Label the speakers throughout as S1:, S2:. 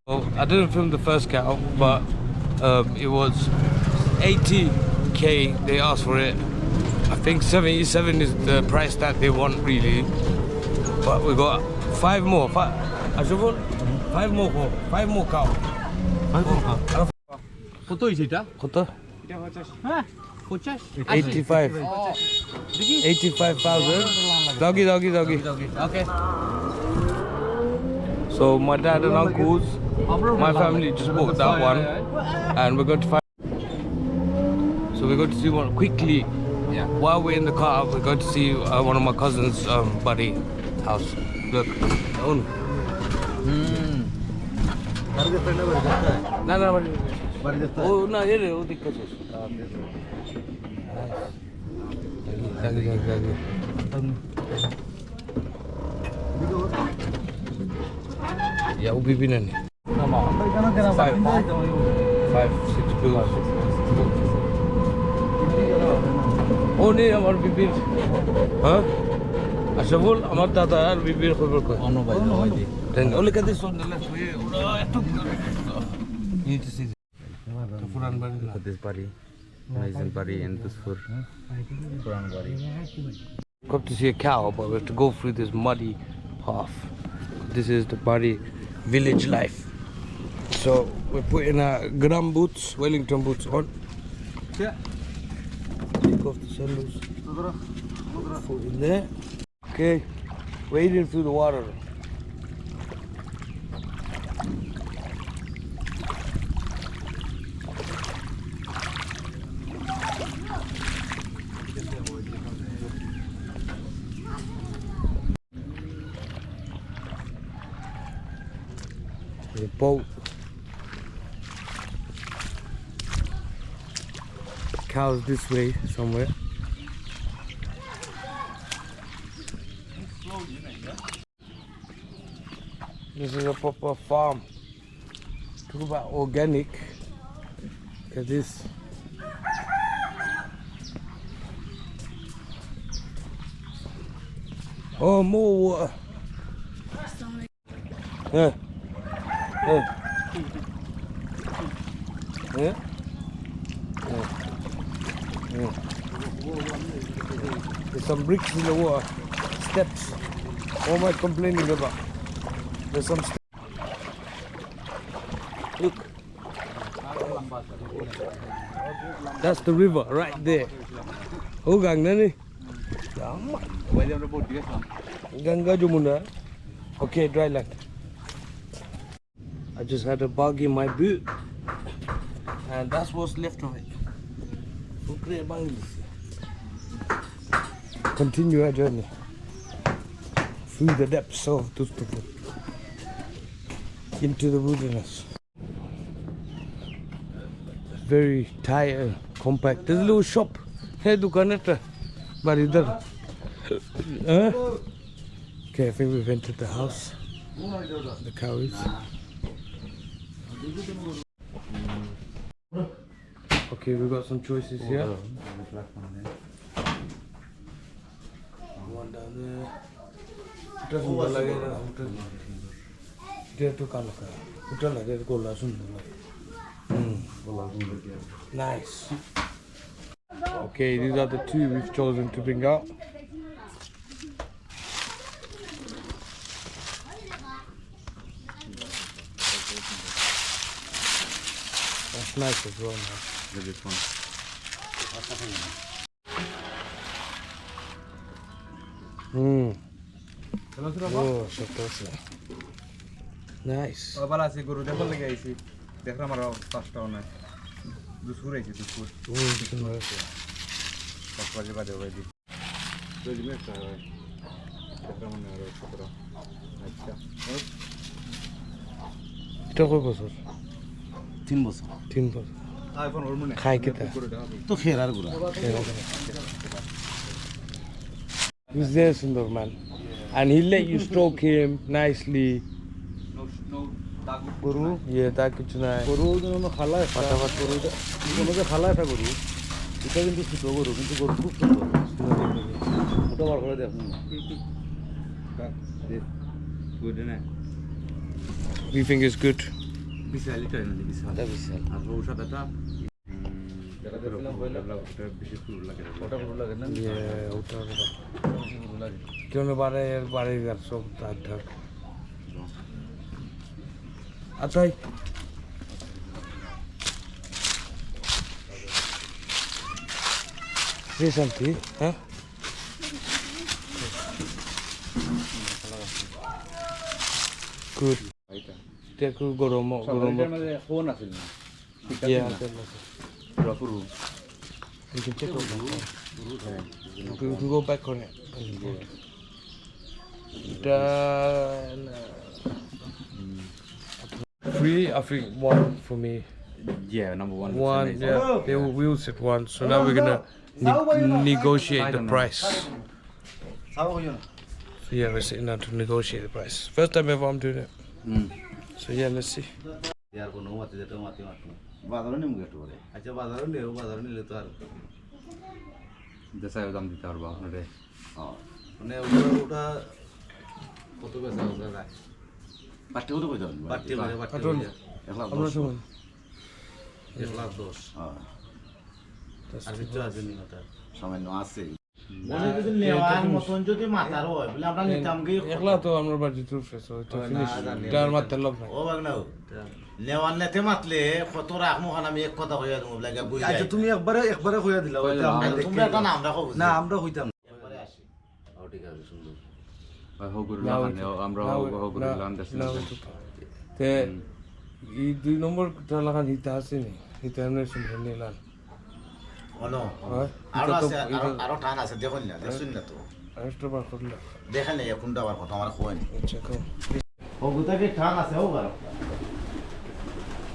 S1: Well, I didn't film the first cow, but it was 80k they asked for it. I think 77 is the price that they want really. But we got 5 more. 5 more cow. 5 more cow.
S2: 5 more cow. কত হইছে এটা?
S1: কত?
S2: এটা 50 হ্যাঁ 50
S1: 85. 85,000. Doggy.
S2: Okay.
S1: So my dad and uncles, my family just bought that one, and we're going to find. So we're going to see one quickly.
S2: Yeah.
S1: While we're in the car, we're going to see one of my cousin's buddy house. Look. No. Oh no, here. Oh, the cousin. Ya, ubi binan ni. 5, 6 bills. Oh ni, amar bibir. Huh? Ashabul, amar tata ar bibir khobor ko.
S2: Ono bhai.
S1: Then only kat this one the left way. You need to see this. Puran bari.
S2: This bari. Amazing bari and this for Puran bari.
S1: Come to see a cow, but we have to go through this muddy path. This is the Bari village life. So we're putting our gram boots, Wellington boots on.
S2: Yeah.
S1: Take off the sandals. Foot in there. Okay, wading through the water. The boat. Cows this way somewhere. This is a proper farm. Talk about organic. Look at this. Oh, more water. Yeah. There's some bricks in the water. Steps. What am I complaining about? There's some steps. Look. That's the river right there. Oh, gang nani? Ganga Jumuna. Okay, dry land. I just had a bug in my boot, and that's what's left of it. Continue our journey through the depths of Tustupur into the wilderness. Very tight and compact. There's a little shop. Hey, dukanetta. But idhar. Okay, I think we've entered the house. The cow is. Okay, we got some choices here. One down there. It doesn't look like it. There to color. Uta lage gola sundar lage. Nice. Okay, these are the two we've chosen to bring out. That's nice as well, man.
S2: This one.
S1: Oh, shakosla. Nice.
S2: বালা আছে গরু দেখল লাগে আইছি দেখলাম আর পাঁচটাও নাই দুপুর আইছি দুপুর পাঁচ বাজে বাজে বাইদি দুই মিনিট হয় দেখলাম না আর ছোট আচ্ছা
S1: এটা কয় বছর?
S3: 3 বছর
S1: 3 বছর।
S2: আইফোন ওর মনে
S1: খাই কিতা?
S3: তো ফেরার গুড়া
S1: He's there, Sundar, man. And he'll let you stroke him nicely.
S2: no
S1: Guru? Yeah, that কিছু নাই।
S3: গরু যেন খালা ফাটাফাট গরু কোনো যে খালা একটা গরু এটা কিন্তু ছোট গরু কিন্তু গরু খুব সুন্দর ওটা বার করে দেখুন
S2: গুড না
S1: We think it's good.
S2: বিশাল এটা না বিশাল
S3: এটা বিশাল
S2: আর ও সাদাটা দেখা দেখলাম কইলা ওটা বেশি সুর লাগে
S3: ওটা গরু লাগে না
S1: Yeah, ওটা
S3: বেশি গরু লাগে
S1: কেউ না বাড়ে আর সব ঢাক ঢাক। আচ্ছাই Say something, huh? Good. এটা খুব গরম গরম।
S2: মানে ফোন আছিল না
S1: Yeah,
S2: পুরো
S1: you can check out that. You can go back on it. Three, I think one for me.
S2: yeah number 1
S1: One, yeah. They will sit one. So now we're gonna negotiate the price.
S3: Sao হইও না
S1: So yeah, we're sitting down to negotiate the price. First time ever I'm doing it. So yeah, let's see.
S3: ইয়ার কোনো মাতে যেটা মাতে বাজারে নিমু একটু করে আচ্ছা বাজারে নেও বাজারে নিলে তো আর
S2: দেশায় দাম দিতে পারবা আপনারে
S3: মানে ওটা কত বেচা হচ্ছে যায় বাটি কত কই দাও বাটি
S1: Patrol. আমরা শুনুন।
S3: 1,10,000 আর কিছু আছে নি মাথা সামান্য আছে
S4: মনে যদি নেওয়ার মতন যদি মাথার হয় বলে আমরা নিতাম গিয়ে
S1: একলা তো আমরা বাজেট উঠছে so এটা ফিনিশ তার মাত্র লগ নাই।
S4: ও বাগনা নেওয়ার নেতে মাতলে কত রাখমু খান আমি এক কথা কইয়া দেবো লাগা বুঝ যায়
S3: আচ্ছা তুমি একবারে কইয়া দিলা
S4: তোমরা একটা নাম রাখো
S3: না আমরা কইতাম
S4: একবারে আসি
S3: ও ঠিক আছে সুন্দর
S2: I hope we're not আমরা hope we're not
S1: তে এই 2 নম্বর টালাখান হিতা আছে নি হিতা এমনি শুনছেন নিলাম
S4: হলো
S1: হয়
S4: আরো আছে আরো টান আছে দেখুন না দেখুন না তো
S1: এক্সট্রা বার করলে
S4: দেখেন এই কোনটা আবার কথা আমার কই
S1: আচ্ছা কো
S4: ও গুতা কি টান আছে ও গার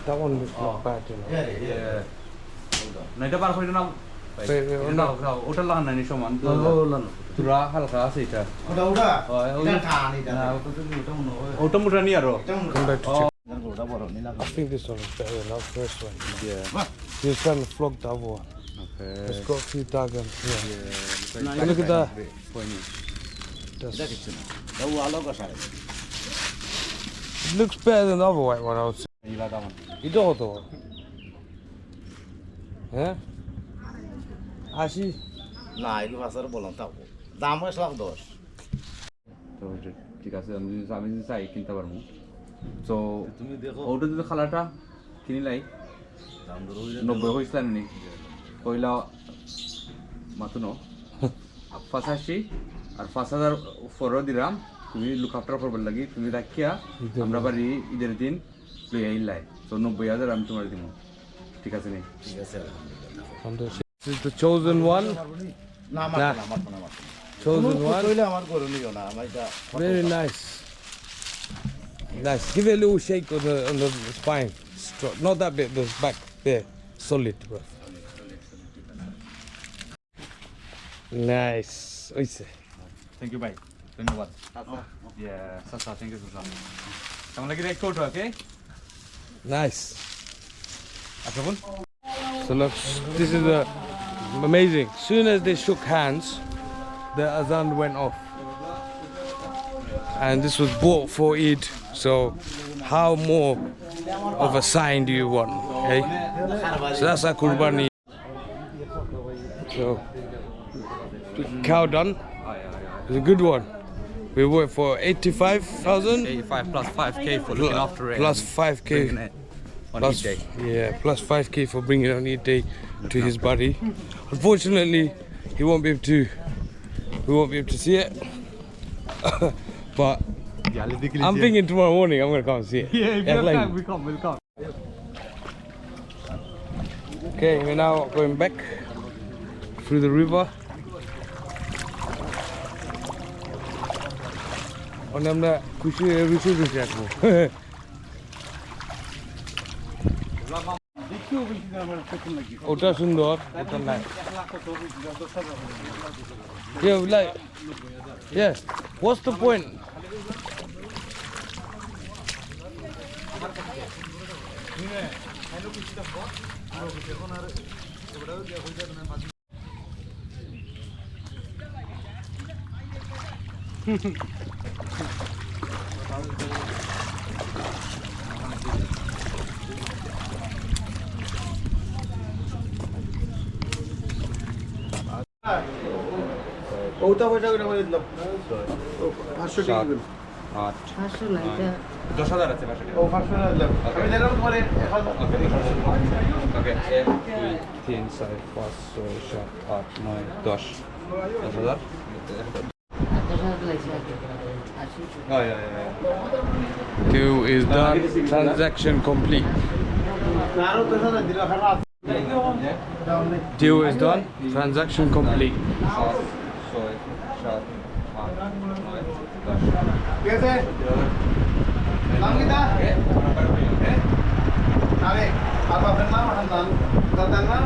S1: that one is not bad, you know.
S2: না এটা পার কইরা না ওটা লাগান নাই সমান তোরা হালকা আছে এটা
S4: ওটা ওটা
S2: হয়
S4: এটা টান এটা
S2: না
S3: ওটা তো ওটা মনে হয়
S2: ওটা মোটা নি আরো
S1: Come back to check.
S4: ওটা বড় নিলা
S1: I think this one is better than our first one.
S2: yeah
S1: He's trying to flog the other one.
S2: okay
S1: It's got a few daggers. Yeah.
S2: yeah
S1: Look at that.
S4: এটা
S1: That's,
S4: কিছু না ও আলো কষায়
S1: it looks better than the other white one, I would say.
S2: ইলা দাম
S1: You don't know. হ্যাঁ 80
S4: না এগুলো বাজার বললাম তাও দাম হয় 1,10,000
S2: তো ঠিক আছে আমি যদি চাই কিনতে পারবো তো
S3: তুমি দেখো
S2: ওটা যদি খালাটা কিনিলাই
S3: দাম ধরো
S2: 90 হইছিল নি কইলা মাতুন 85 আর 5000 ফর দিরাম তুমি লুক আফটার করবার লাগি তুমি রাখিয়া আমরা বাড়ি ঈদের দিন লই আইলাই তো 90000 আমি তোমার দিব ঠিক আছে নি
S4: ঠিক আছে আলহামদুলিল্লাহ
S1: This is the chosen one.
S4: না আমার না আমার না আমার
S1: Chosen one.
S4: কইলে আমার গরু নিও না আমার এটা
S1: Very nice. Nice. Give it a little shake on the spine. Not that bit, the back there. Solid, bro. Nice. Oise.
S2: Thank you ভাই ধন্যবাদ ইয়া সাসা থ্যাংক ইউ সুসা কেমন লাগি রেক কোট ওকে
S1: Nice.
S2: আচ্ছা বল
S1: So look, this is amazing. Soon as they shook hands, the azan went off. And this was bought for Eid. So how more of a sign do you want? Okay? So that's our Qurbani. So, cow done. It's a good one. We went for 85,000.
S2: 85 plus 5k for looking after it.
S1: Plus
S2: and
S1: 5k.
S2: bringing it on
S1: Plus,
S2: each day.
S1: yeah, plus 5k for bringing it on each day to his buddy. Unfortunately, he won't be able to. We won't be able to see it. But I'm thinking tomorrow morning I'm gonna come and see it.
S2: Yeah, if
S1: Yeah,
S2: you
S1: like-
S2: have time, we'll come.
S1: Okay, we're now going back through the river. And আমরা খুশি রুচি রুচি রাখবো ওটা সুন্দর ওটা নাই Yeah, like, yeah. What's the point?
S3: ওটা পয়সা করে করে দিলাম 500 টাকা দিলাম
S5: 500 লাগে
S2: 10,000 আছে পাশে।
S3: ও 500 টাকা দিলাম আমি দিলাম তোমারে 1000
S2: ওকে 1 2 3 4 5 6 7 8 9 10 10,000
S5: 10,000 লাগছে আশি
S2: হ্যাঁ হ্যাঁ
S1: Deal is done. Transaction complete.
S3: আরো 10,000 দিলাম খারাপ
S1: Deal is done. Transaction complete.
S2: 7 6 7 8 9 10
S3: ঠিক আছে নাম কি দা আরে আর বাপের নাম আর নাম দাদার নাম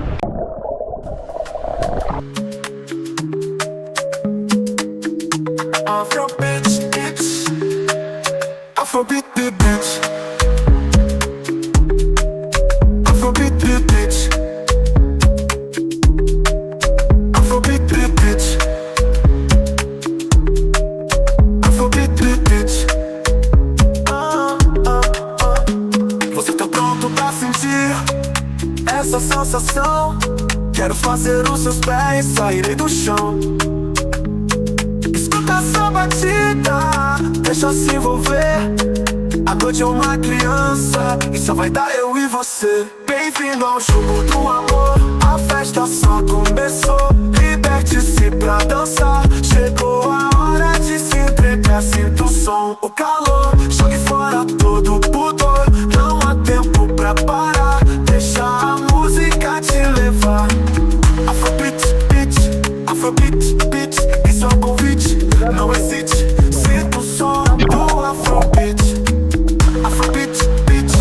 S6: Afro bitch, bitch. Afrobeat, bitch. Afrobeat, bitch. Afrobeat, bitch. Afrobeat, bitch. Você tá pronto pra sentir essa sensação? Quero fazer os seus pés saírem do chão. Escuta essa batida, deixa se envolver. A noite é uma criança e só vai dar eu e você. Bem-vindo ao jogo do amor, a festa só começou. Liberte-se pra dançar, chegou a hora de se entregar. Sinta o som, o calor, jogue fora todo o pudor. Não há tempo pra parar, deixa a música te levar. Afrobeat, bitch, Afrobeat, bitch. Isso é um convite, não hesite. Sinta o som do Afrobeat. Afrobeat, bitch,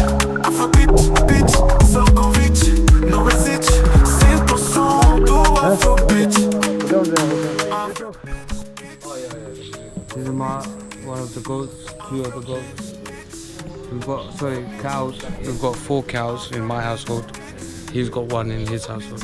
S6: Afrobeat, bitch. Isso é um convite, não hesite. Sinta o som do Afrobeat.
S1: This is one of the goats, two of the goats. We've got, sorry, cows. We've got 4 cows in my household. He's got 1 in his household.